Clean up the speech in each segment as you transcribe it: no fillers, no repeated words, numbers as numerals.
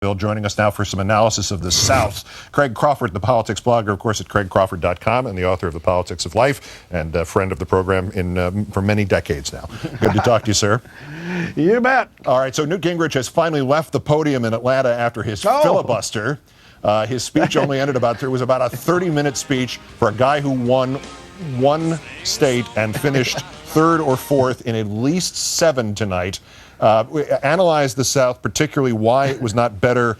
Bill joining us now for some analysis of the South. Craig Crawford, the politics blogger, of course, at craigcrawford.com, and the author of The Politics of Life, and a friend of the program for many decades now. Good to talk to you, sir. You bet. All right, so Newt Gingrich has finally left the podium in Atlanta after his filibuster. His speech only ended it was about a 30-minute speech for a guy who won one state and finished third or fourth in at least 7 tonight. Analyze the South, particularly why it was not better,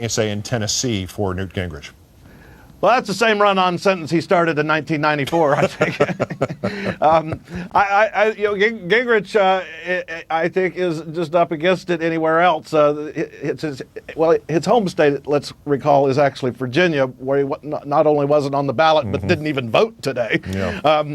say, in Tennessee for Newt Gingrich. Well, that's the same run-on sentence he started in 1994, I think. Gingrich, I think, is just up against it anywhere else. His home state, let's recall, is actually Virginia, where he not only wasn't on the ballot, but didn't even vote today. Yeah.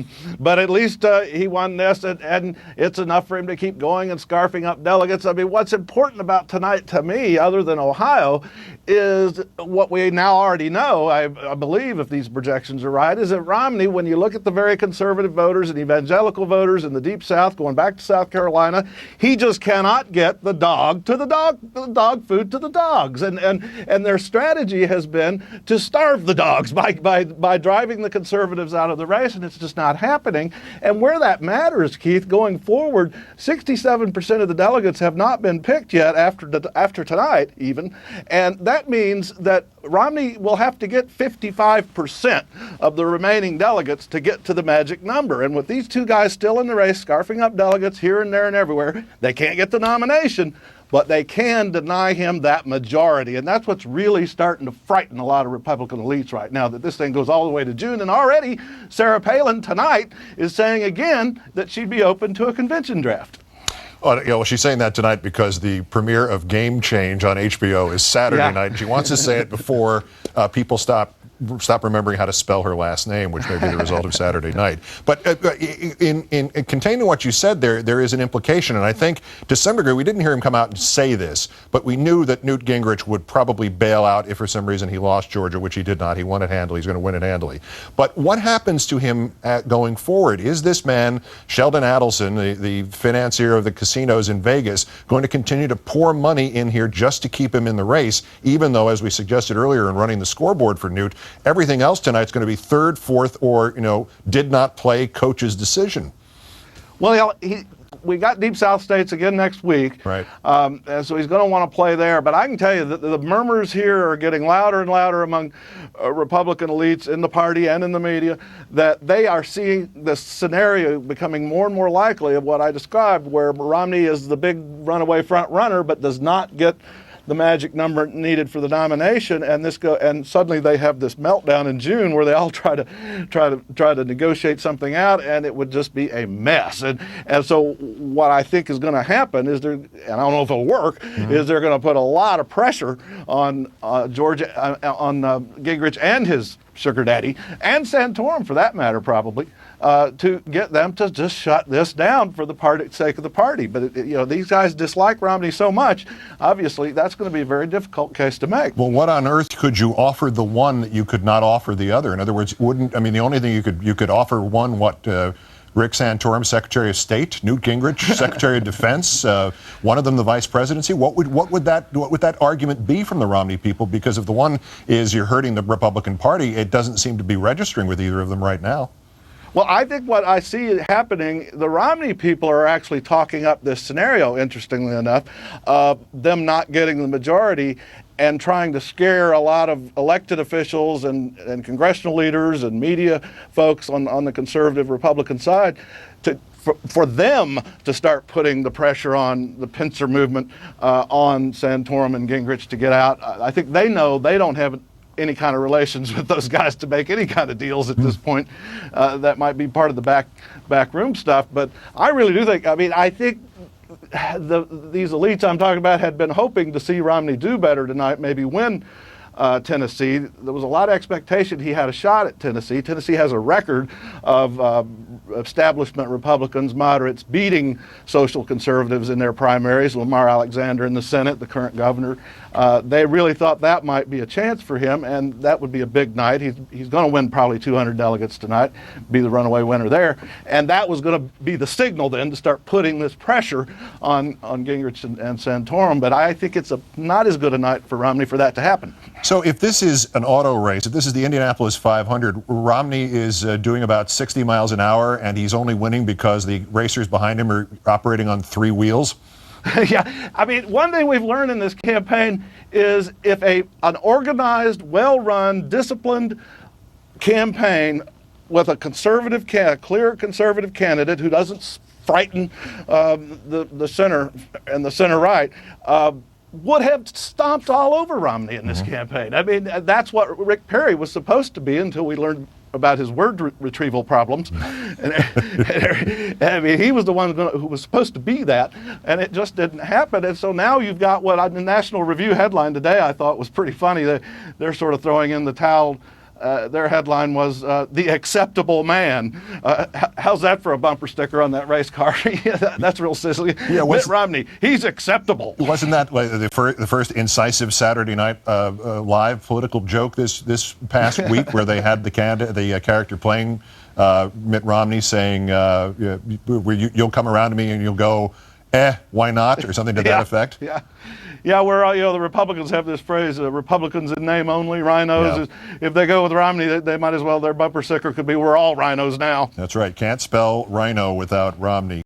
But at least he won this, and it's enough for him to keep going and scarfing up delegates. I mean, what's important about tonight to me, other than Ohio, is what we now already know, I believe, if these projections are right, is that Romney, when you look at the very conservative voters and evangelical voters in the Deep South, going back to South Carolina, he just cannot get the dog food to the dogs. And their strategy has been to starve the dogs by driving the conservatives out of the race, and it's just not happening. And where that matters, Keith, going forward, 67% of the delegates have not been picked yet after tonight, even. And that means that Romney will have to get 55% of the remaining delegates to get to the magic number. And with these two guys still in the race, scarfing up delegates here and there and everywhere, they can't get the nomination, but they can deny him that majority. And that's what's really starting to frighten a lot of Republican elites right now, that this thing goes all the way to June. And already Sarah Palin tonight is saying again that she'd be open to a convention draft. Well, she's saying that tonight because the premiere of Game Change on HBO is Saturday night. And she wants to say it before people stop remembering how to spell her last name, which may be the result of Saturday night. But in containing what you said there is an implication, and I think to some degree we didn't hear him come out and say this, but we knew that Newt Gingrich would probably bail out if for some reason he lost Georgia, which he did not. He won it handily. He's going to win it handily. But what happens to him going forward? Is this man, Sheldon Adelson, the financier of the casinos in Vegas, going to continue to pour money in here just to keep him in the race, even though, as we suggested earlier in running the scoreboard for Newt, everything else tonight is going to be third, fourth, or, did not play coach's decision? Well, we got Deep South states again next week. Right. And so he's going to want to play there. But I can tell you that the murmurs here are getting louder and louder among Republican elites in the party and in the media, that they are seeing this scenario becoming more and more likely of what I described, where Romney is the big runaway front runner but does not get the magic number needed for the nomination, and suddenly they have this meltdown in June where they all try to negotiate something out, and it would just be a mess. And so what I think is going to happen is and I don't know if it'll work, is they're going to put a lot of pressure on Gingrich and his sugar daddy, and Santorum for that matter, probably, to get them to just shut this down for the sake of the party. But these guys dislike Romney so much, obviously that's going to be a very difficult case to make. Well, what on earth could you offer the one that you could not offer the other? In other words, the only thing you could offer one, Rick Santorum, Secretary of State, Newt Gingrich, Secretary of Defense, one of them the vice presidency. What would that argument be from the Romney people? Because if the one is you're hurting the Republican Party, it doesn't seem to be registering with either of them right now. Well, I think what I see happening, the Romney people are actually talking up this scenario, interestingly enough, of them not getting the majority and trying to scare a lot of elected officials and congressional leaders and media folks on the conservative Republican side for them to start putting the pressure on the pincer movement on Santorum and Gingrich to get out. I think they know they don't have any kind of relations with those guys to make any kind of deals at this point. That might be part of the backroom stuff. But I really do think, I think these elites I'm talking about had been hoping to see Romney do better tonight, maybe win Tennessee. There was a lot of expectation he had a shot at Tennessee. Tennessee has a record of establishment Republicans, moderates, beating social conservatives in their primaries. Lamar Alexander in the Senate, the current governor. They really thought that might be a chance for him, and that would be a big night. He's going to win probably 200 delegates tonight, be the runaway winner there. And that was going to be the signal then to start putting this pressure on Gingrich and Santorum. But I think it's not as good a night for Romney for that to happen. So if this is an auto race, if this is the Indianapolis 500, Romney is doing about 60 miles an hour, and he's only winning because the racers behind him are operating on 3 wheels. Yeah, I mean, one thing we've learned in this campaign is if an organized, well-run, disciplined campaign with a clear conservative candidate who doesn't frighten the center and the center right, would have stomped all over Romney in this campaign. I mean, that's what Rick Perry was supposed to be until we learned about his word retrieval problems. I mean, he was the one who was supposed to be that, and it just didn't happen. And so now you've got what the National Review headline today I thought was pretty funny. They're sort of throwing in the towel. Their headline was "The Acceptable Man." How's that for a bumper sticker on that race car? That's real silly. Yeah, Mitt Romney, he's acceptable. Wasn't that the first incisive Saturday Night Live political joke this past week, where they had the character playing Mitt Romney saying, "You'll come around to me and you'll go, why not?" or something to that effect? Yeah. Yeah, where the Republicans have this phrase, Republicans in name only, rhinos. Yeah. If they go with Romney, they might as well, their bumper sticker could be, "We're all rhinos now." That's right. Can't spell rhino without Romney.